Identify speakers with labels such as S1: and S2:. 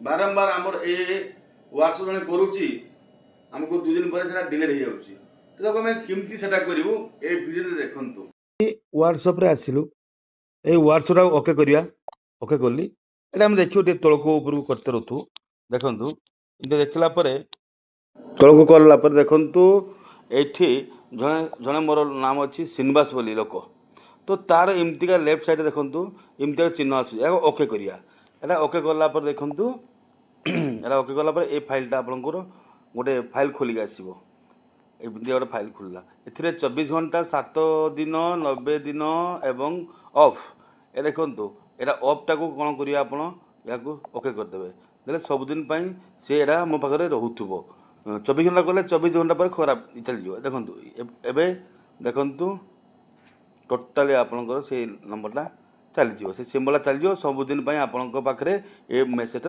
S1: बारंबार आमर ए व्हाट्सएप जने करूची हमको 2 दिन पर सेटा डिलीट हो जाउची तो आम केमती सेटा करिवु ए वीडियो रे देखंतु व्हाट्सएप रे आसिलु ए व्हाट्सएप ओके करिया ओके करली एटा हम देखियो टे तळको ऊपर करते रहतु देखंतु इते देखला परे तळको करला परे देखंतु एठी जने जने मोर नाम अछि श्रीनिवास बोली लोक तो तार एमतीका लेफ्ट साइड देखंतु एमतीका चिन्ह आछि ओके करिया एटा ओके करला पर देखंतु एटा ओके करला पर ए फाइलटा आपनकर गोटे फाइल खोलिक आसीबो एमती गोटे फाइल खोलला एथिरे 24 घंटा 7 दिन 90 दिन एवं ऑफ ए देखंतु एटा ऑफ टाको कोन करिया आपण याको ओके कर देबे देले सब दिन पई से एरा मो पाखरे रहउथबो 24 घंटा करले 24 घंटा पर खराब चल जिवो देखंतु एबे देखंतु टोटाली आपनकर से नंबरटा चल जिवो से सिम्बल चल जिवो सब दिन पई आपनक पाखरे ए मेसेज